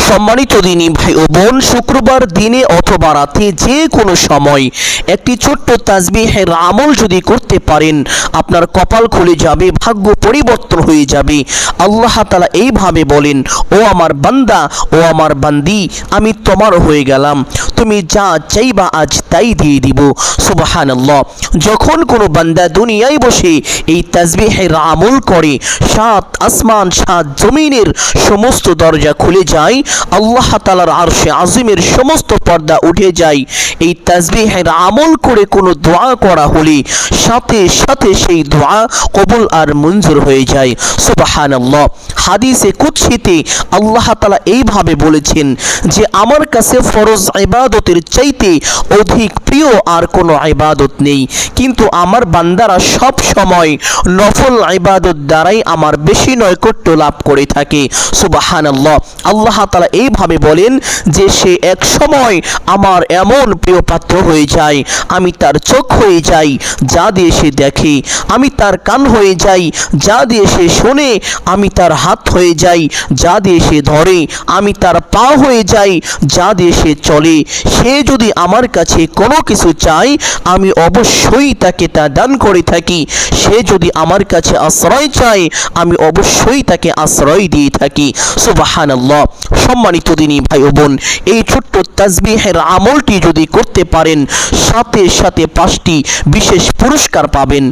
সম্মানিত দিনী ভাই ও বোন, শুক্রবার দিনে অথবা রাতে যে কোনো সময় একটি ছোট্ট তাসবিহের আমল যদি করতে পারেন, আপনার কপাল খুলে যাবে, ভাগ্য পরিবর্তন হয়ে যাবে। আল্লাহ তাআলা এইভাবে বলেন, ও আমার বান্দা, ও আমার বান্দি, আমি তোমার হয়ে গেলাম, তুমি যা চাইবা আজ তাই দিয়ে দিব। সুবহানাল্লাহ। যখন কোনো বান্দা দুনিয়ায় বসে এই তাসবিহের আমল করে, সাত আসমান সাত জমিনের সমস্ত দরজা খুলে যায়, আল্লাহ তাআলার আরশে আজিমের সমস্ত পর্দা উঠে যায়। এই তাসবিহের আমল করে কোনো দোয়া করা হলে সাথে সাথে সেই দোয়া কবুল আর মঞ্জুর হয়ে যায়। সুবহানাল্লাহ। হাদিসে কুদসিতে আল্লাহ তাআলা এইভাবে বলেছেন যে আমার কাছে ফরজ ইবাদতের চাইতে অধিক প্রিয় আর কোনো ইবাদত নেই, কিন্তু আমার বান্দারা সব সময় নফল ইবাদত দ্বারাই আমার বেশি নৈকট্য লাভ করে থাকে। সুবহানাল্লাহ। আল্লাহ তাআলা এইভাবে বলেন যে সে এক সময় আমার এমন প্রিয় পাত্র হয়ে যায়, আমি তার চোখ হয়ে যাই যা দিয়ে সে দেখে, আমি তার কান হয়ে যাই যা দিয়ে সে শোনে, আমি তার হাত হয়ে যাই যা দিয়ে সে ধরে, আমি তার পা হয়ে যাই যা দিয়ে সে চলে। সে যদি আমার কাছে কোনো কিছু চায়, আমি অবশ্যই তাকে তা দান করে থাকি। সে যদি আমার কাছে আশ্রয় চায়, আমি অবশ্যই তাকে আশ্রয় দিয়ে থাকি। সুবহানাল্লাহ। সম্মানিত দিনী ভাই ও বোন, এই ছোট্ট তাসবিহের আমলটি যদি করতে পারেন, সাথে সাথে 5টি বিশেষ পুরস্কার পাবেন।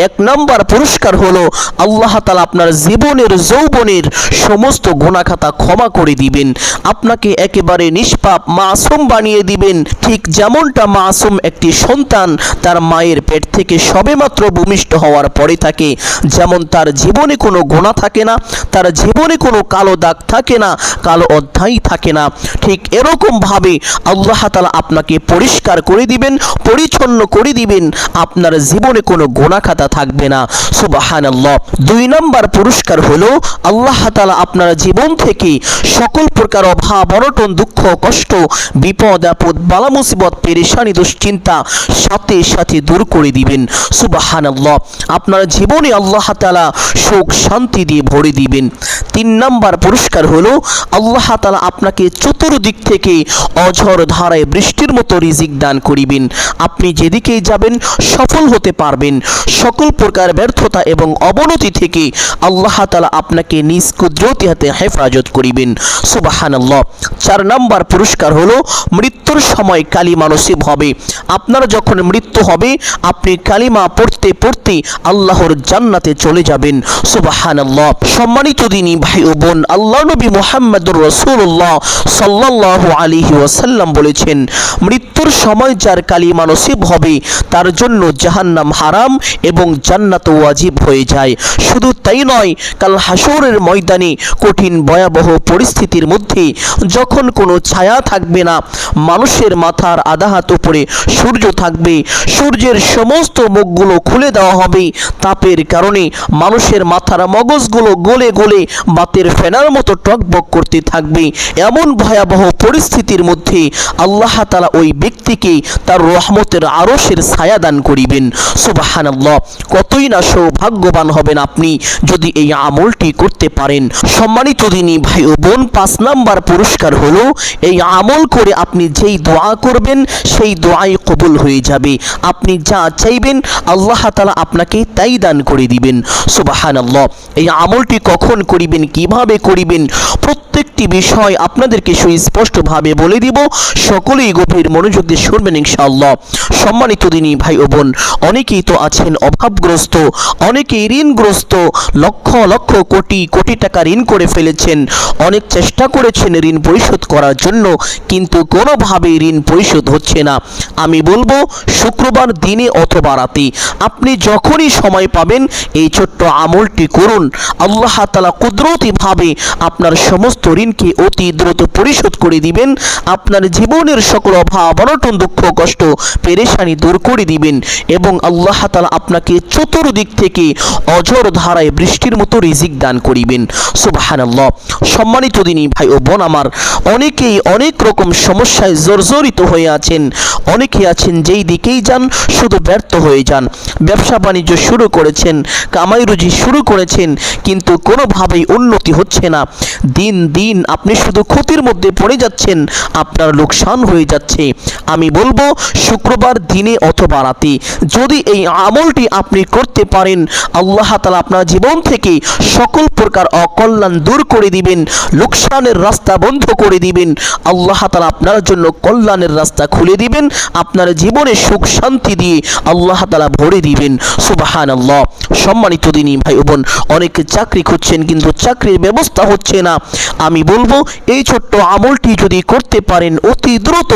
1 নম্বর পুরস্কার হলো আল্লাহ তাআলা আপনার জীবনের যৌবনের সমস্ত গুনাহ খাতা ক্ষমা করে দিবেন, আপনাকে একেবারে নিষ্পাপ মাসুম বানিয়ে দিবেন। ঠিক যেমনটা মাসুম একটি সন্তান তার মায়ের পেট থেকে সবেমাত্র ভূমিষ্ঠ হওয়ার পরে থাকে, যেমন তার জীবনে কোনো গুনাহ থাকে না, তার জীবনে কোনো কালো দাগ থাকে না, কালো অধ্যায় থাকে না, ঠিক এরকম ভাবে আল্লাহ তাআলা আপনাকে পরিষ্কার করে দিবেন, পরিচ্ছন্ন করে দিবেন, আপনার জীবনে কোনো গুনাহ খাতা থাকবে না। সুবহানাল্লাহ। 2 নম্বর পুরস্কার হলো আল্লাহ তাআলা আপনার জীবন থেকে সকল প্রকার অভাব অনটন দুঃখ কষ্ট বিপদ আপদ বালা মুসিবত পেরেশানি দুশ্চিন্তা সাথে সাথে দূর করে দিবেন। সুবহানাল্লাহ। আপনার জীবনে আল্লাহ তাআলা সুখ শান্তি দিয়ে ভরে দিবেন। 3 নম্বর পুরস্কার হলো আল্লাহ তাআলা আপনাকে চতুর্দিক থেকে অঝড় ধারায় বৃষ্টির মতো রিজিক দান করিবেন। আপনি যেদিকেই যাবেন সফল হতে পারবেন। সকল প্রকার ব্যর্থতা এবং অবনতি থেকে আল্লাহ তাআলা আপনাকে নিজ কুদরতি হাতে হেফাজত করিবেন। সুবহানাল্লাহ। 4 নম্বর পুরস্কার হলো মৃত্যুর সময় কালিমা নসিব হবে। আপনার যখন মৃত্যু হবে, আপনি কালিমা পড়তে পড়তে আল্লাহর জান্নাতে চলে যাবেন। সুবহানাল্লাহ। সম্মানিত দিনী ভাই ও বোন, আল্লাহ নবী মুহাম্মদুর রাসূলুল্লাহ সাল্লাল্লাহু আলাইহি ওয়াসাল্লাম বলেছেন, মৃত্যুর সময় যার কালিমা নসিব হবে তার জন্য জাহান্নাম হারাম এবং জান্নাত ওয়াজিব হয়ে যায়। শুধু তাই নয়, কাল হাসরের ময়দানে কঠিন ভয়াবহ পরিস্থিতির মধ্যে যখন কোনো ছায়া থাকবে না, মানুষের মাথার আধা হাত উপরে সূর্য থাকবে, সূর্যের সমস্ত মুখগুলো খুলে দেওয়া হবে, তাপের কারণে মানুষের মাথার মগজগুলো গলে গলে বাতের ফেনার মতো টকবক করতে থাকবে। এমন ভয়াবহ পরিস্থিতির মধ্যে আল্লাহ তাআলা ওই ব্যক্তিকে তার রহমতের আরশের ছায়া দান করিবেন। সুবহানাল্লাহ। কতই না সৌভাগ্যবান হবেন আপনি যদি এই আমলটি করতে পারেন। সম্মানিত দিনী ভাই ও বোন, 5 নম্বর পুরস্কার হলো এই আমল করে আপনি যেই দোয়া করবেন সেই দোয়াই কবুল হয়ে যাবে। আপনি যা চাইবেন আল্লাহ তাআলা আপনাকে তাই দান করে দিবেন। সুবহানাল্লাহ। এই আমলটি কখন করিবেন, কিভাবে করিবেন, প্রত্যেকটি বিষয় আপনাদেরকে সুস্পষ্টভাবে বলে দিব। সকলেই গভীর মনোযোগ দিয়ে শুনবেন ইনশাআল্লাহ। সম্মানিত দিনী ভাই ও বোন, অনেকেই তো আছেন অভাবগ্রস্ত, অনেকেই ঋণগ্রস্ত, লক্ষ লক্ষ কোটি কোটি টাকা ঋণ করে ফেলেছেন, অনেক চেষ্টা করেছেন ঋণ পরিশোধ করার জন্য, কিন্তু কোনোভাবেই ঋণ পরিশোধ হচ্ছে না। আমি বলবো শুক্রবার দিনে অথবা রাতে আপনি যখনই সময় পাবেন এই ছোট্ট আমলটি করুন। আল্লাহ তাআলা কুদরতিভাবে আপনার সমস্ত ঋণকে অতি দ্রুত পরিশোধ করে দিবেন। আপনার জীবনের সকল অভাব অনটন দুঃখ কষ্ট পেরেশানি দূর করে দিবেন এবং আল্লাহ তাআলা আপনাকে চতুর্দিক থেকে অঝোর ধারায় বৃষ্টির মতো রিজিক দান করিবেন। সুবহানাল্লাহ। সম্মানিত দিনী ভাই ও বোন আমার, অনেকেই অনেক রকম সমস্যায় জর্জরিত হয়ে আছেন। অনেকে আছেন যেই দিকেই যান শুধু ব্যর্থ হয়ে যান। ব্যবসা বাণিজ্য শুরু করেছেন, কামাই রুজি শুরু করেছেন, কিন্তু কোনোভাবেই উন্নতি হচ্ছে না। দিন দিন আপনি শুধু ক্ষতির মধ্যে পড়ে যাচ্ছেন, আপনার লোকসান হয়ে যাচ্ছে। আমি বলবো শুক্রবার দিনে অথবা রাতে যদি এই আমলটি আপনি করতে পারেন, আল্লাহ তাআলা আপনার জীবন থেকে সকল প্রকার অকল্যাণ দূর করে দিবেন, লোকসানের রাস্তা বন্ধ করে দিবেন। আল্লাহ তাআলা আপনার জন্য কল্যাণের রাস্তা খুলে দিবেন, আপনার জীবনে সুখ শান্তি দিয়ে আল্লাহ তাআলা ভরে দিবেন। সুবহানাল্লাহ। সম্মানিত দিনী ভাই ও বোন, অনেকে চাকরি খুঁজছেন কিন্তু চাকরির ব্যবস্থা হচ্ছে না। আমি বলবো এই ছোট্ট আমলটি যদি করতে পারেন, অতি দ্রুত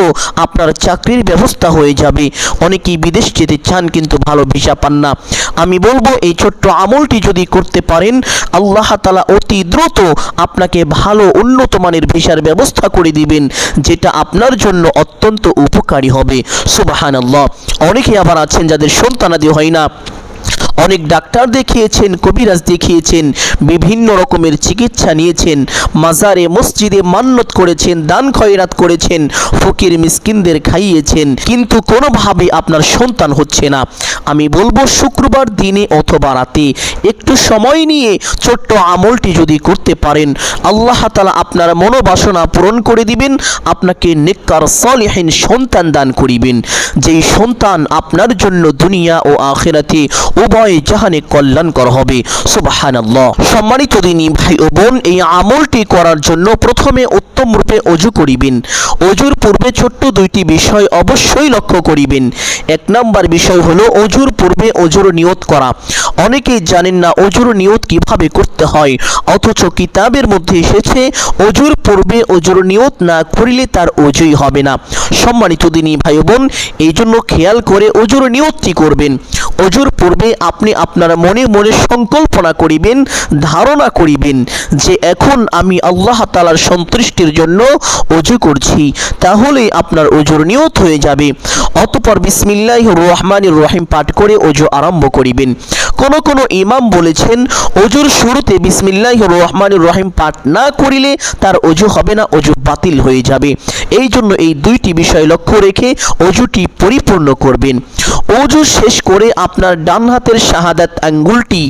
আপনার চাকরির ব্যবস্থা হয়ে যাবে। অনেকেই বিদেশ যেতে চান কিন্তু ভালো ভিসা পান না। আমি বলবো এই ছোট্ট আমলটি যদি করতে পারেন, আল্লাহ তাআলা অতি দ্রুত আপনাকে ভালো উন্নত মানের ভিসার ব্যবস্থা করে দিবেন, যেটা আপনার জন্য অত্যন্ত উপকারী হবে। সুবহানাল্লাহ। অনেকে আবার আছেন যাদের সন্তানাদি হয় না, অনেক ডাক্তার দেখিয়েছেন, কবিরাজ দেখিয়েছেন, বিভিন্ন রকমের চিকিৎসা নিয়েছেন, মাজারে মসজিদে মান্নত করেছেন, দান খয়রাত করেছেন, ফকির মিসকিনদের খাইয়েছেন, কিন্তু কোনোভাবে আপনার সন্তান হচ্ছে না। আমি বলবো শুক্রবার দিনে অথবা রাতে একটু সময় নিয়ে ছোট্ট আমলটি যদি করতে পারেন, আল্লাহ তাআলা আপনার মনোবাসনা পূরণ করে দিবেন, আপনাকে নেককার সালিহিন সন্তান দান করিবেন, যেই সন্তান আপনার জন্য দুনিয়া ও আখিরাতে উভয় জাহানে কল্যাণকর হবে। সুবহানাল্লাহ। সম্মানিত দিনী ভাই ও বোন, এই আমলটি করার জন্য প্রথমে উত্তম রূপে ওযু করিবেন। ওযুর পূর্বে ছোট্ট দুইটি বিষয় অবশ্যই লক্ষ্য করিবেন। এক নাম্বার বিষয় হলো ওযুর পূর্বে ওযুর নিয়ত করা। অনেকেই জানেন না ওযুর নিয়ত কিভাবে করতে হয়, অথচ কিতাবের মধ্যে এসেছে ওযুর পূর্বে ওযুর নিয়ত না করিলে তার ওযুই হবে না। সম্মানিত দিনী ভাই ও বোন, এই জন্য খেয়াল করে ওযুর নিয়তটি করবেন। ওযুর পূর্বে আপনি আপনার মনে মনে সংকল্পনা করিবেন, ধারণা করিবেন যে এখন আমি আল্লাহ তাআলার সন্তুষ্টির জন্য ওযু করছি, তাহলে আপনার ওযুর নিয়ত হয়ে যাবে। অতঃপর বিসমিল্লাহির রহমানির রহিম পাঠ করে ওযু আরম্ভ করিবেন। কোন ইমাম বলেছেন ওযুর শুরুতে বিসমিল্লাহির রহমানির রহিম পাঠ না করিলে তার ওযু হবে না, ওযু বাতিল হয়ে যাবে। এই জন্য এই দুইটি বিষয় লক্ষ্য রেখে ওযুটি পরিপূর্ণ করবেন। ওযু শেষ করে আপনার ডান হাতের শাহাদাত আঙ্গুলটি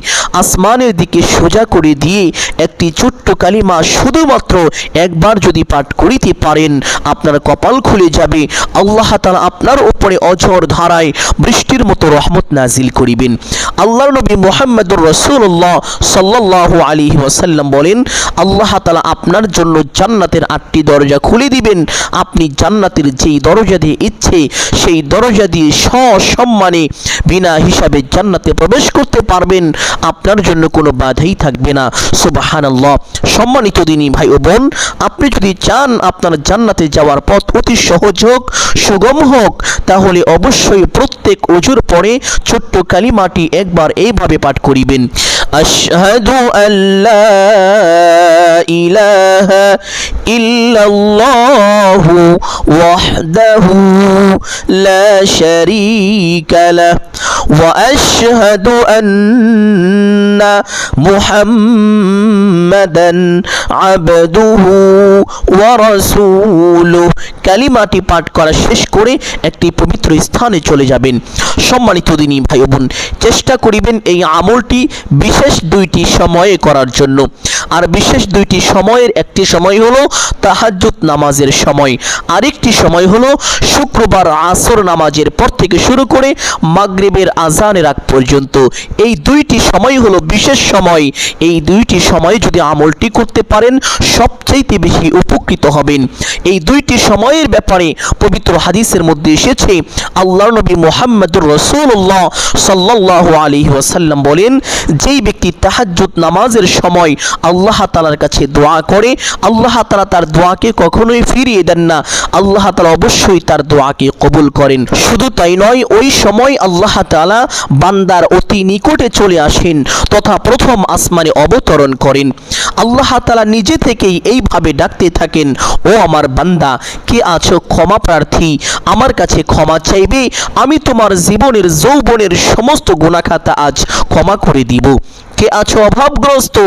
আসমানের দিকে সোজা করে দিয়ে একটি ছোট্ট কালিমা শুধুমাত্র একবার যদি পাঠ করিতে পারেন, আপনার কপাল খুলে যাবে। আল্লাহ তাআলা আপনার উপরে অঝোর ধারায় বৃষ্টির মতো রহমত নাজিল করিবেন। আল্লাহর নবী মুহাম্মদুর রাসূলুল্লাহ সাল্লাল্লাহু আলাইহি ওয়াসাল্লাম বলেন, আল্লাহ তাআলা আপনার জন্য জান্নাতের 8টি দরজা খুলে দিবেন। আপনি জান্নাতের যেই দরজা দিয়ে ইচ্ছে সেই দরজা দিয়ে সসম্মানে বিনা হিসাবে জান্নাতে প্রবেশ করতে পারবেন, আপনার জন্য কোনো বাধাই থাকবে না। সুবহানাল্লাহ। সম্মানিত দিনী ভাই ও বোন, আপনি যদি চান আপনার জান্নাতে যাওয়ার পথ অতি সহজ হোক, সুগম হোক, তাহলে অবশ্যই প্রত্যেক ওযুর পরে ছোট্ট কালিমাটি একবার এইভাবে পাঠ করিবেন, আশহাদু আল্লা ইলাহা ইল্লাল্লাহু ওয়াহদাহু লা শারীকা লাহু ওয়া আশহাদু আন্না মুহাম্মাদান আবদুহু ওয়া রাসূলুহু। কালিমাটি পাঠ করা শেষ করে একটি পবিত্র স্থানে চলে যাবেন। সম্মানিত দিনী ভাই বোন, চেষ্টা করিবেন এই আমলটি বিশেষ দুইটি সময়ে করার জন্য। আর বিশেষ দুইটি সময়ের একটি সময় হলো তাহাজ্জুদ নামাজের সময়, আরেকটি সময় হলো শুক্রবার আসর নামাজের পর থেকে শুরু করে মাগরিবের আজানের আগ পর্যন্ত। এই দুইটি সময় হলো বিশেষ সময়। এই দুইটি সময়ে যদি আমলটি করতে পারেন সবচাইতে বেশি উপকৃত হবেন। এই দুইটি সময়ের ব্যাপারে পবিত্র হাদিসের মধ্যে এসেছে, আল্লাহর নবী মুহাম্মদুর রাসূলুল্লাহ সাল্লাল্লাহু আলাইহি ওয়াসাল্লাম বলেন, যেই ব্যক্তি তাহাজ্জুদ নামাজের সময় আল্লাহ তাআলার কাছে দোয়া করে, আল্লাহ তাআলা তার দোয়াকে কখনোই ফিরিয়ে দেন না। আল্লাহ তাআলা অবশ্যই তার দোয়াকে কবুল করেন। শুধু তাই নয়, ওই সময় আল্লাহ তাআলা বান্দার অতি নিকটে চলে আসেন তথা প্রথম আসমানে অবতরণ করেন। আল্লাহ তাআলা নিজে থেকেই এইভাবে ডাকতে থাকেন, ও আমার বান্দা, কে আছো ক্ষমা প্রার্থী, আমার কাছে ক্ষমা চাইবে, আমি তোমার জীবনের যৌবনের সমস্ত গুনাহ খাতা আজ ক্ষমা করে দিব। কে আছো অভাবগ্রস্ত,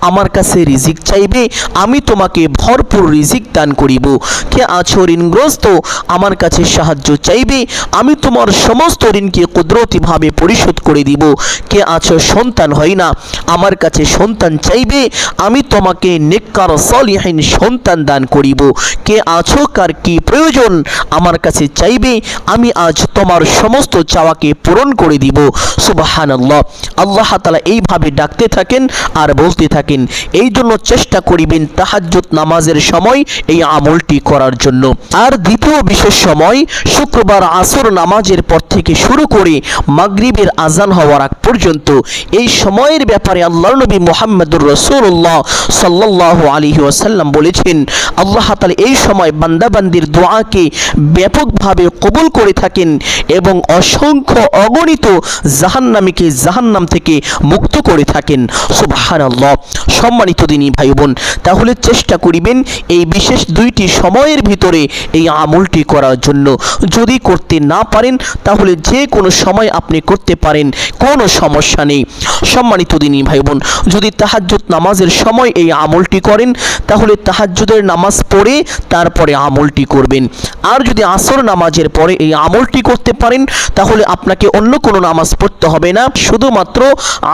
আমার কাছে রিজিক চাইবে, আমি তোমাকে ভরপুর রিজিক দান করিব। কে আছো ঋণগ্রস্ত, আমার কাছে সাহায্য চাইবে, আমি তোমার সমস্ত ঋণকে কুদরতিভাবে পরিশোধ করে দিব। কে আছো সন্তান হয় না, আমার কাছে সন্তান চাইবে, আমি তোমাকে নেককার সলিহিন সন্তান দান করিব। কে আছো কার কি প্রয়োজন, আমার কাছে চাইবে, আমি আজ তোমার সমস্ত চাওয়াকে পূরণ করে দিব। সুবহানাল্লাহ। আল্লাহ তাআলা এইভাবে ডাকতে থাকেন আর বলতে থাকেন। এই জন্য চেষ্টা করিবেন তাহাজ্জুদ নামাজের সময় এই আমলটি করার জন্য। আর দ্বিতীয় বিশেষ সময় শুক্রবার আসর নামাজের পর থেকে শুরু করে মাগরিবের আজান হওয়ার আগ পর্যন্ত, এই সময়ের ব্যাপারে আল্লাহর নবী মুহাম্মদুর রাসূলুল্লাহ সাল্লাল্লাহু আলাইহি ওয়াসাল্লাম বলেছেন, আল্লাহ তাআলা এই সময় বান্দাবান্দির দোয়াকে ব্যাপকভাবে কবুল করে থাকেন এবং অসংখ্য অগণিত জাহান্নামীকে জাহান্নাম থেকে মুক্ত করে থাকেন। সুবহানাল্লাহ। সম্মানিত দিনী ভাই বোন, তাহলে চেষ্টা করিবেন এই বিশেষ দুইটি সময়ের ভিতরে এই আমলটি করার জন্য। যদি করতে না পারেন তাহলে যে কোনো সময় আপনি করতে পারেন, কোনো সমস্যা নেই। সম্মানিত দিনী ভাই বোন, যদি তাহাজ্জুদ নামাজের সময় এই আমলটি করেন তাহলে তাহাজ্জুদের নামাজ পড়ে তারপরে আমলটি করবেন। আর যদি আসর নামাজের পরে এই আমলটি করতে পারেন তাহলে আপনাকে অন্য কোনো নামাজ পড়তে হবে না, শুধুমাত্র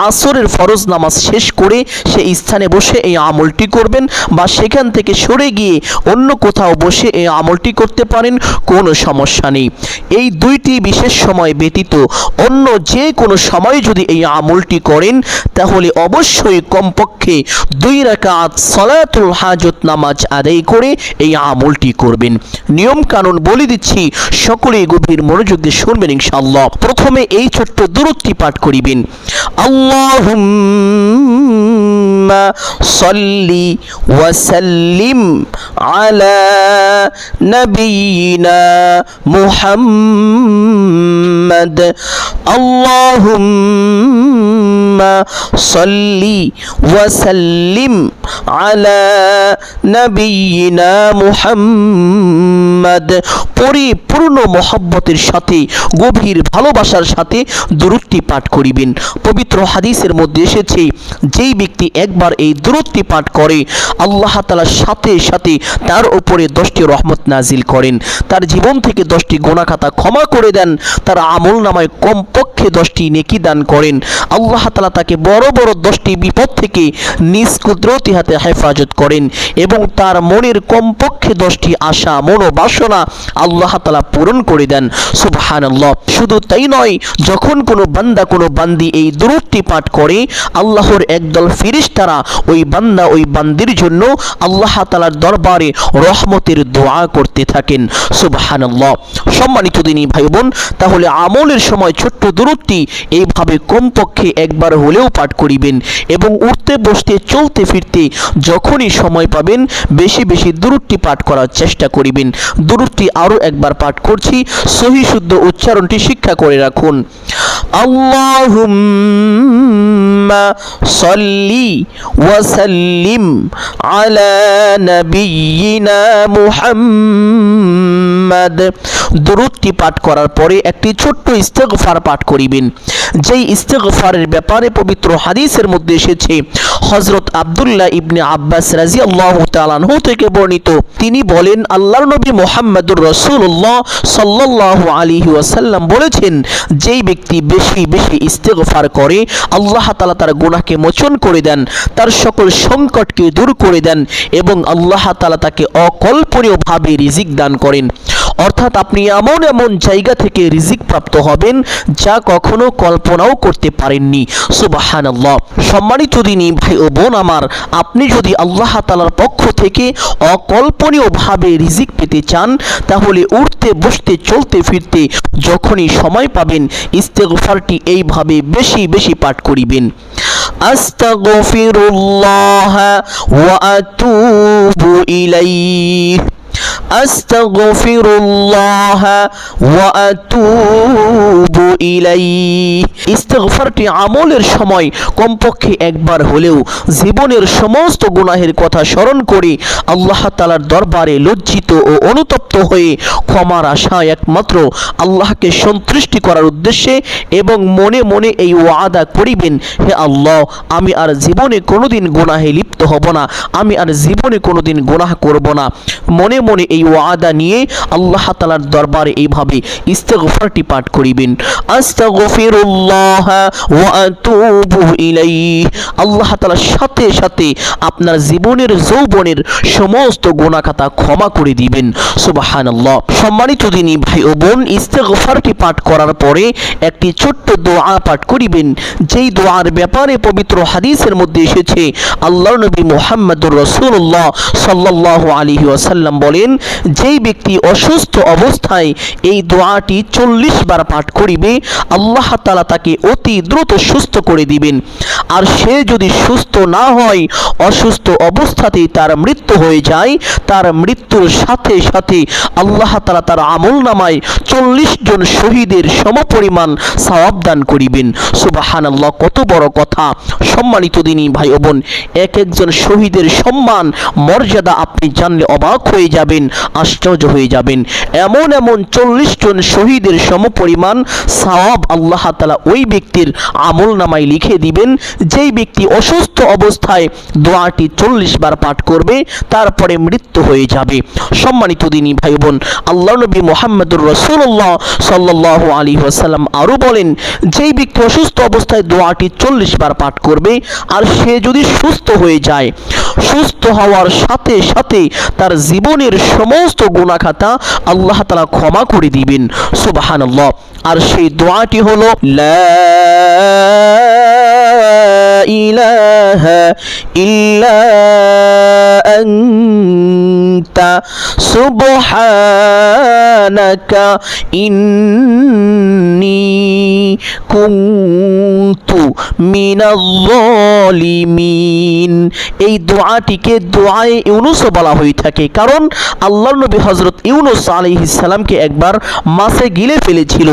আসরের ফরজ নামাজ শেষ করে সেই স্থানে বসে এই আমলটি করবেন, বা সেখান থেকে সরে গিয়ে অন্য কোথাও বসে এই আমলটি করতে পারেন, কোনো সমস্যা নেই। এই দুইটি বিশেষ সময় ব্যতীত অন্য যে কোনো সময় যদি এই আমলটি করেন তাহলে অবশ্যই কমপক্ষে 2 রাকাত সালাতুল হাজত নামাজ আদায় করে এই আমলটি করবেন। নিয়ম কানুন বলে দিচ্ছি, সকলেই গভীর মনোযোগ দিয়ে শুনবেন ইনশাআল্লাহ। প্রথমে এই ছোট্ট দুরূদটি পাঠ করিবেন, আল্লাহুম্মা সাল্লি ওয়া সাল্লিম আলা নাবিয়িনা মুহাম্মদ। আল্লাহুম্মা সাল্লি ওয়া সাল্লিম আলা নাবিয়িনা মুহাম্মদ। পরিপূর্ণ মহব্বতের সাথে, গভীর ভালোবাসার সাথে দুরূদটি পাঠ করিবেন। পবিত্র হাদিসের মধ্যে এসেছে, যেই ব্যক্তি একবার এই দুরূদটি পাঠ করে আল্লাহ তাআলা সাথে সাথে তার উপরে 10টি রহমত নাজিল করেন, তার জীবন থেকে 10টি গুনাহ খাতা ক্ষমা করে দেন, তার আমল নামায় কমপক্ষে 10টি নেকি দান করেন। আল্লাহ তাআলা তাকে বড় বড় 10টি বিপদ থেকে নিজ কুদরতি হাতে হেফাজত করেন এবং তার মনের কমপক্ষে 10টি আশা মনোবাসনা আল্লাহ তাআলা পূরণ করে দেন। সুবহানাল্লাহ। শুধু তাই নয়, যখন কোনো বান্দা কোনো বান্দি এই দুরূদটি পাঠ করে আল্লাহর একদল ফেরেশতারা ওই বান্দা ওই বান্দির জন্য আল্লাহ তাআলার দরবারে রহমতের দোয়া করতে থাকেন। সুবহানাল্লাহ। সম্মানিত দিনী ভাই বোন, তাহলে আমলের সময় ছোট্ট দুরূদটি এইভাবে কমপক্ষে একবার হলেও পাঠ করিবেন এবং উঠতে বসতে চলতে ফিরতে যখনই সময় পাবেন বেশি বেশি দুরূদটি পাঠ করার চেষ্টা করিবেন। দুরূদটি আরও একবার পাঠ করছি, সহি শুদ্ধ উচ্চারণটি শিক্ষা করে রাখুন। আল্লাহুম্মা সাল্লি ওয়া সাল্লিম আলা নাবিয়িনা মুহাম্মদ। দুরূদটি পাঠ করার পরে একটি ছোট্ট ইস্তেগফার পাঠ করিবেন। যেই ইস্তেগফারের ব্যাপারে পবিত্র হাদিসের মধ্যে এসেছে, হযরত আব্দুল্লাহ ইবনে আব্বাস রাদিয়াল্লাহু তাআলা আনহু থেকে বর্ণিত, তিনি বলেন, আল্লাহর নবী মুহাম্মদুর রাসূলুল্লাহ সাল্লাল্লাহু আলাইহি ওয়াসাল্লাম বলেছেন, যেই ব্যক্তি বেশি বেশি ইস্তেগফার করে আল্লাহ তাআলা তার গুনাহকে মোচন করে দেন, তার সকল সংকটকে দূর করে দেন এবং আল্লাহ তাআলা তাকে অকল্পনীয়ভাবে রিজিক দান করেন। অর্থাৎ আপনি এমন এমন জায়গা থেকে রিজিক প্রাপ্ত হবেন যা কখনো কল্পনাও করতে পারেননি। সুবহানাল্লাহ। সম্মানিত দিনী ভাই ও বোন আমার, আপনি যদি আল্লাহ তাআলার পক্ষ থেকে অকল্পনীয়ভাবে রিজিক পেতে চান তাহলে উঠতে বসতে চলতে ফিরতে যখনই সময় পাবেন ইস্তেগফারটি এইভাবে বেশি বেশি পাঠ করিবেন। আস্তাগফিরুল্লাহ ওয়া আতুবু ইলাইহি, আস্তাগফিরুল্লাহ ওয়া আতুবু ইলাইহি। ইস্তিগফারটি আমলের সময় কমপক্ষে একবার হলেও জীবনের সমস্ত গুনাহের কথা স্মরণ করে আল্লাহ তাআলার দরবারে লজ্জিত ও অনুতপ্ত হয়ে ক্ষমার আশায় একমাত্র আল্লাহকে সন্তুষ্টি করার উদ্দেশ্যে এবং মনে মনে এই ওয়াদা করিবেন, হে আল্লাহ, আমি আর জীবনে কোনোদিন গুনাহে লিপ্ত হব না, আমি আর জীবনে কোনোদিন গুনাহ করব না। মনে মনে এই ওয়াদা নিয়ে আল্লাহ তাআলার দরবারে এইভাবে ইস্তিগফারটি পাঠ করিবেন, আস্তাগফিরুল্লাহ ওয়া আতুবু ইলাইহি। আল্লাহ তাআলার সাথে সাথে আপনার জীবনের যৌবনের সমস্ত গুনাহ খাতা ক্ষমা করে দিবেন। সুবহানাল্লাহ। সম্মানিত দিনী ভাই ও বোন, ইস্তিগফারটি পাঠ করার পরে একটি ছোট্ট দোয়া পাঠ করিবেন, যেই দোয়ার ব্যাপারে পবিত্র হাদিসের মধ্যে এসেছে। আল্লাহর নবী মুহাম্মদুর রাসূলুল্লাহ সাল্লাল্লাহু আলাইহি ওয়াসাল্লাম বলেন, যেই ব্যক্তি অসুস্থ অবস্থায় এই দোয়াটি 40 বার পাঠ করিবে, আল্লাহ তাআলা তাকে অতি দ্রুত সুস্থ করে দিবেন। আর সে যদি সুস্থ না হয়, অসুস্থ অবস্থাতেই তার মৃত্যু হয়ে যায়, তার মৃত্যুর সাথে সাথে আল্লাহ তাআলা তার আমলনামায় 40 জন শহীদের সমপরিমাণ সওয়াব দান করিবেন। সুবহানাল্লাহ, কত বড় কথা! সম্মানিত দিনী ভাই ও বোন, এক একজন শহীদের সম্মান মর্যাদা আপনি জানলে অবাক হয়ে যাবেন, আশ্চর্য হয়ে যাবেন। এমন এমন 40 জন শহীদের সমপরিমাণ সওয়াব আল্লাহ তাআলা ওই ব্যক্তির আমলনামায় লিখে দিবেন, যেই ব্যক্তি অসুস্থ অবস্থায় দোয়াটি 40 বার পাঠ করবে, তারপরে মৃত্যু হয়ে যাবে। সম্মানিত দিনী ভাই বোন, আল্লাহ নবী মুহাম্মদুর রাসূলুল্লাহ সাল্লাল্লাহু আলাইহি ওয়াসাল্লাম আরো বলেন, যেই ব্যক্তি অসুস্থ অবস্থায় দোয়াটি 40 বার পাঠ করবে আর সে যদি সুস্থ হয়ে যায়, সুস্থ হওয়ার সাথে সাথে তার জীবনের সমস্ত গুনাহ খাতা আল্লাহ তাআলা ক্ষমা করে দিবেন। সুবহানাল্লাহ। আর সেই দোয়াটি হলো, লা ইলাহা ইল্লা আনতা সুবহানাকা ইন্নী কুনতু মিনাজ জালিমিন। এই দোয়াটিকে দোয়ায়ে ইউনুস বলা হয়ে থাকে, কারণ আল্লাহর নবী হযরত ইউনুস আলাইহিস সালামকে একবার মাছে গিলে ফেলেছিল।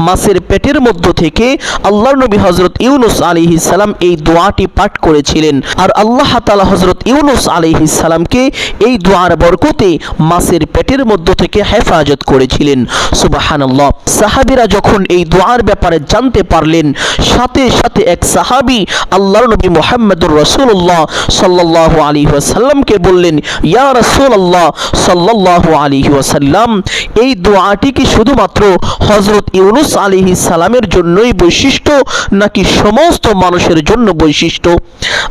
মাছের পেটের মধ্য থেকে আল্লাহর নবী হযরত ইউনুস আলাইহিস সালাম এই দোয়াটি পাঠ করেছিলেন। আর আল্লাহ তাআলা হযরত ইউনুস আলাইহিস সালামকে এই দোয়ার বরকতে মাছের পেটের মধ্য থেকে হেফাজত করেছিলেন। সুবহানাল্লাহ। সাহাবীরা যখন এই দোয়ার ব্যাপারে জানতে পারলেন, সাথে সাথে এক সাহাবী আল্লাহর নবী মুহাম্মদুর রাসূলুল্লাহ সাল্লাল্লাহু আলাইহি ওয়াসাল্লামকে বললেন, ইয়া রাসূলুল্লাহ সাল্লাল্লাহু আলাইহি ওয়াসাল্লাম, এই দোয়াটি কি শুধুমাত্র হযরত ইউনুস আলাইহিস সালামের জন্যই বৈশিষ্ট্য, নাকি সমস্ত মানুষের জন্য বৈশিষ্ট্য?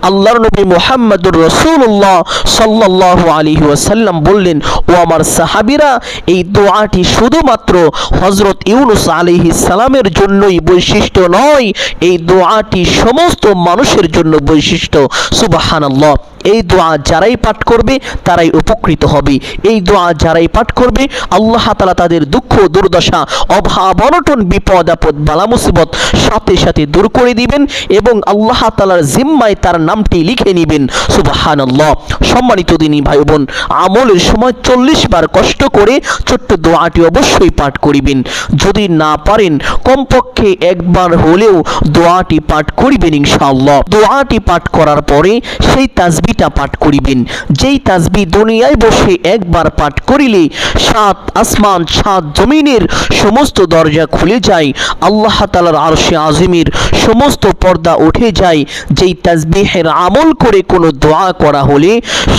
আল্লাহর নবী মুহাম্মদুর রাসূলুল্লাহ সাল্লাল্লাহু আলাইহি ওয়াসাল্লাম বললেন, ও আমার সাহাবীরা, এই দোয়াটি শুধুমাত্র হযরত ইউনুস আলাইহিস সালামের জন্যই বৈশিষ্ট্য নয়, এই দোয়াটি সমস্ত মানুষের জন্য বৈশিষ্ট্য। সুবহানাল্লাহ। এই দোয়া যারাই পাঠ করবে তারাই উপকৃত হবে। এই দোয়া যারাই পাঠ করবে, আল্লাহ তাআলা তাদের দুঃখ দুর্দশা, অভাব অনটন, বিপদ আপদ, বালা মুসিবত সাথে সাথে দূর করে দিবেন এবং আল্লাহ তাআলার জিম্মায় তার নামটি লিখে নেবেন। সুবহানাল্লাহ। সম্মানিত দিনী ভাই বোন, আমলের সময় 40 বার কষ্ট করে ছোট্ট দোয়াটি অবশ্যই পাঠ করিবেন। যদি না পারেন, কমপক্ষে একবার হলেও দোয়াটি পাঠ করিবেন ইনশাআল্লাহ। দোয়াটি পাঠ করার পরে সেই তাসবিহটা পাঠ করিবেন, যেই তাসবিহ দুনিয়ায় বসে একবার পাঠ করিলে 7 আসমান 7 জমিনের সমস্ত দরজা খুলে যায়, আল্লাহ তাআলার আরশে আজিমের সমস্ত পর্দা উঠে যায়। যেই তাসবিহের আমল করে কোনো দোয়া করা হলে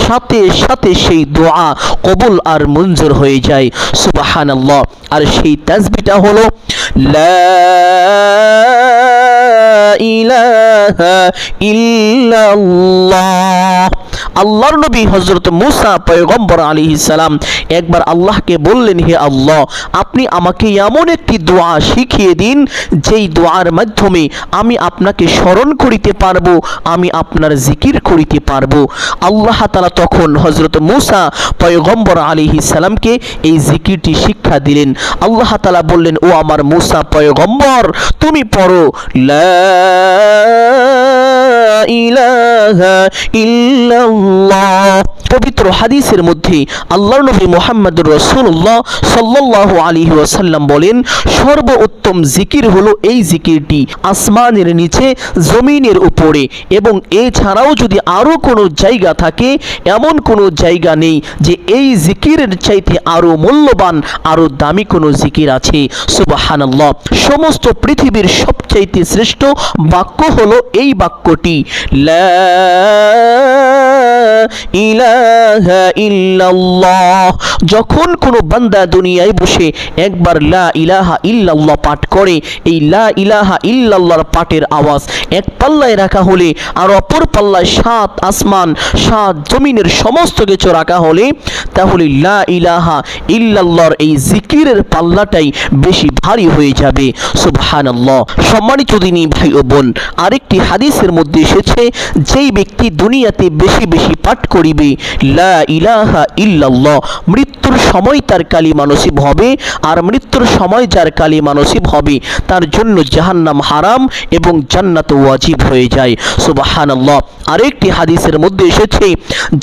সাথে সাথে সেই দোয়া কবুল আর মঞ্জুর হয়ে যায়। সুবহানাল্লাহ। আর সেই তাসবিহটা হলো, লা ইলাহা ইল্লাল্লাহ। আল্লাহর নবী হযরত মুসা পয়গম্বর আলাইহিস সালাম একবার আল্লাহকে বললেন, হে আল্লাহ, আপনি আমাকে এমন একটি দোয়া শিখিয়ে দিন, যেই দোয়ার মাধ্যমে আমি আপনাকে স্মরণ করিতে পারবো, আমি আপনার জিকির করিতে পারবো। আল্লাহ তাআলা তখন হযরত মুসা পয়গম্বর আলাইহিস সালামকে এই জিকিরটি শিক্ষা দিলেন। আল্লাহ তাআলা বললেন, ও আমার মুসা পয়গম্বর, তুমি পড়ো, লা ইলাহা ইল্লাল্লাহ ইল্লাল্লাহ। পবিত্র হাদিসের মধ্যে আল্লাহর নবী মুহাম্মদুর রাসূলুল্লাহ সাল্লাল্লাহু আলাইহি ওয়াসাল্লাম বলেন, সর্বোত্তম জিকির হলো এই জিকিরটি আসমানের নিচে, জমিনের উপরে, এবং এছাড়াও যদি আরো কোনো জায়গা থাকে, এমন কোনো জায়গা নেই যে এই জিকিরের চাইতে আরো মূল্যবান, আরো দামি কোনো জিকির আছে। সুবহানাল্লাহ। সমস্ত পৃথিবীর সবচাইতে শ্রেষ্ঠ বাক্য হলো এই বাক্যটি, লা ইলাহা ইল্লাল্লাহ। যখন কোনো বান্দা দুনিয়ায় বসে একবার লা ইলাহা ইল্লাল্লাহ পাঠ করে, এই লা ইলাহা ইল্লাল্লাহর পাঠের আওয়াজ এক পাল্লায় রাখা হলে আর অপর পাল্লায় 7 আসমান 7 জমিনের সমস্ত কিছু রাখা হলে, তাহলে লা ইলাহা ইল্লাল্লাহর এই জিকিরের পাল্লাটাই বেশি ভারী হয়ে যাবে। সুবহানাল্লাহ। সম্মানিত দিনী ভাই ও বোন, আরেকটি হাদিসের মধ্যে এসেছে, যেই ব্যক্তি দুনিয়াতে বেশি বেশি পাঠ করিবে লা ইলাহা ইল্লাল্লাহ, মৃত্যুর সময় তার কালিমা নসিব হবে, আর মৃত্যুর সময় যার কালিমা নসিব হবে তার জন্য জাহান্নাম হারাম এবং জান্নাত ওয়াজিব হয়ে যায়। সুবহানাল্লাহ। আরেকটি হাদিসের মধ্যে এসেছে,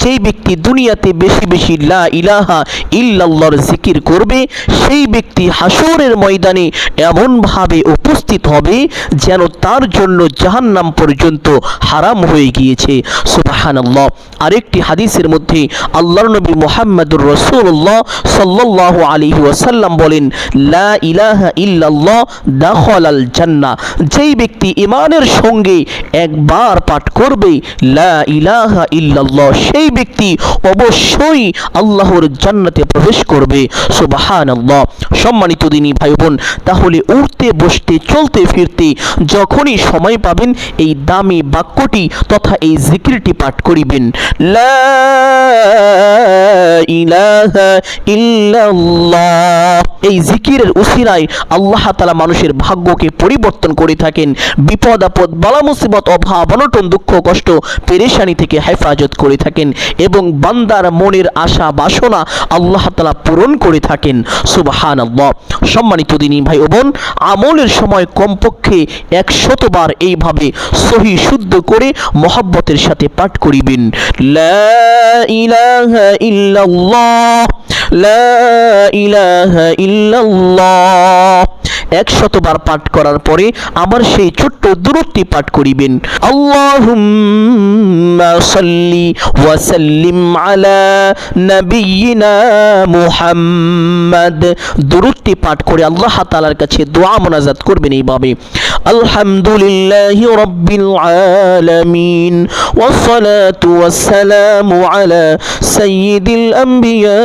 যেই ব্যক্তি দুনিয়াতে বেশি বেশি লা ইলাহা ইল্লাল্লাহর জিকির করবে, সেই ব্যক্তি হাসরের ময়দানে এমনভাবে উপস্থিত হবে যেন তার জন্য জাহান্নাম পর্যন্ত হারাম হয়ে গিয়েছে। সুবহানাল্লাহ। আরেকটি হাদিসের মধ্যে আল্লাহর নবী মুহাম্মদুর রাসূলুল্লাহ সাল্লাল্লাহু আলাইহি ওয়াসাল্লাম বলেন, লা ইলাহা ইল্লাল্লাহ দাখালাল জান্নাহ। যেই ব্যক্তি ঈমানের সঙ্গে একবার পাঠ করবে লা ইলাহা ইল্লাল্লাহ, সেই ব্যক্তি অবশ্যই আল্লাহর জান্নাতে প্রবেশ করবে। সুবহানাল্লাহ। সম্মানিত দিনী ভাই বোন, তাহলে উঠতে বসতে চলতে ফিরতে যখনই সময় পাবেন এই দামি বাক্যটি তথা এই জিকিরটি পাঠ করিবেন, লা ইলাহা ইল্লাল্লাহ। এই জিকিরের উসিলায় আল্লাহ তাআলা মানুষের ভাগ্যকে পরিবর্তন করে থাকেন, বিপদ আপদ বালা মুসিবত অভাব অনটন দুঃখ কষ্ট পেরেশানি থেকে হেফাজত করে থাকেন, এবং বান্দার মনের আশা বাসনা আল্লাহ তাআলা পূরণ করে থাকেন। সুবহানাল্লাহ। সম্মানিত দিনী ভাই ও বোন, আমলের সময় কমপক্ষে 100 বার এইভাবে সহি শুদ্ধ করে মহব্বতের সাথে পাঠ করিবেন, লা ইলাহা ইল্লাল্লাহ, লা ইলাহা ইল্লাল্লাহ। 100 বার পাঠ করার পরে আমার সেই ছোট্ট দুরূদটি পাঠ করিবেন, আল্লাহুম্মা সাল্লি ওয়া সাল্লিম আলা নাবিয়িনা মুহাম্মদ। দুরূদটি পাঠ করে আল্লাহ তাআলার কাছে দোয়া মোনাজাত করবেন এইভাবে, আলহামদুলিল্লাহি রাব্বিল আলামিন ওয়াস সালাতু ওয়াস সালামু আলা সাইয়্যিদিল আমবিয়া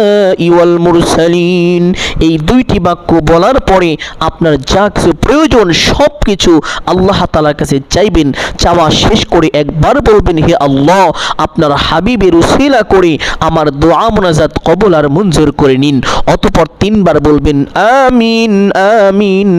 ওয়াল মুরসালিন। এই দুইটি বাক্য বলার পরে আপনার যা কিছু প্রয়োজন সব কিছু আল্লাহ তাআলার কাছে চাইবেন। চাওয়া শেষ করে একবার বলবেন, হে আল্লাহ, আপনার হাবিবের উসিলা করে আমার দোয়া মোনাজাত কবুল আর মঞ্জুর করে নিন। অতঃপর 3 বার বলবেন, আমিন আমিন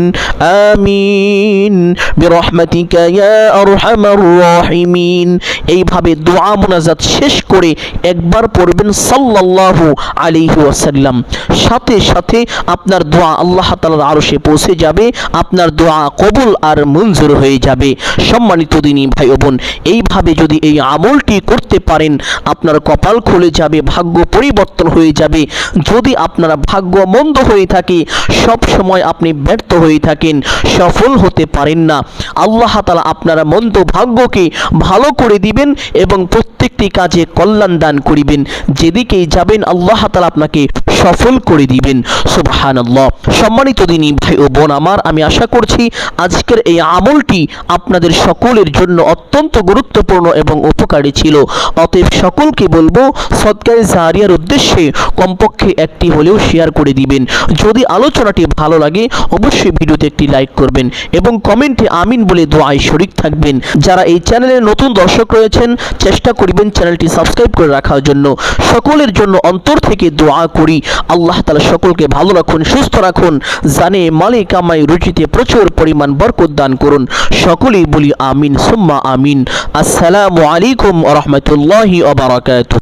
আমিন বিরহমাতিকা ইয়া আরহামার রাহিমিন। এইভাবে দোয়া মোনাজাত শেষ করে একবার পড়বেন সাল্লাল্লাহু আলাইহি ওয়াসাল্লাম। সাথে সাথে আপনার দোয়া আল্লাহ তাআলার আরশে পৌঁছে যাবে, আপনার দোয়া কবুল আর মঞ্জুর হয়ে যাবে। সম্মানিত দিনী ভাই ও বোন, এইভাবে যদি এই আমলটি করতে পারেন আপনার কপাল খুলে যাবে, ভাগ্য পরিবর্তন হয়ে যাবে। যদি আপনার ভাগ্য মন্দ হয়ে থাকে, সব সময় আপনি ব্যর্থ হয়ে থাকেন, সফল হতে পারেন না, আল্লাহ তাআলা আপনার মন্দ ভাগ্যকে ভালো করে দিবেন এবং প্রত্যেকটি কাজে কল্যাণ দান করিবেন। যেদিকেই যাবেন আল্লাহ তাআলা আপনাকে সফল করে দিবেন। সুবহানাল্লাহ। সম্মানিত দিনী ভাই ও বোন আমার, আমি আশা করছি আজকের এই আমলটি আপনাদের সকলের জন্য অত্যন্ত গুরুত্বপূর্ণ এবং উপকারী ছিল। অতএব সকলকে বলবো সদকায়ে জারিয়ার উদ্দেশ্যে কমপক্ষে একটি হলেও শেয়ার করে দিবেন। যদি আলোচনাটি ভালো লাগে অবশ্যই ভিডিওতে একটি লাইক করবেন এবং কমেন্টে আমিন বলে দোয়ায় শরীক থাকবেন। যারা এই চ্যানেলে নতুন দর্শক রয়েছেন চেষ্টা করবেন চ্যানেলটি সাবস্ক্রাইব করে রাখার জন্য। সকলের জন্য অন্তর থেকে দোয়া করি, আল্লাহ তাআলা সকলকে ভালো রাখুন, সুস্থ রাখুন, জানে মালে কামাই রুজিতে প্রচুর পরিমাণ বরকত দান করুন। সকলেই বলি আমিন সুম্মা আমিন। আসসালামু আলাইকুম ওয়া রাহমাতুল্লাহি ওয়া বারাকাতুহু।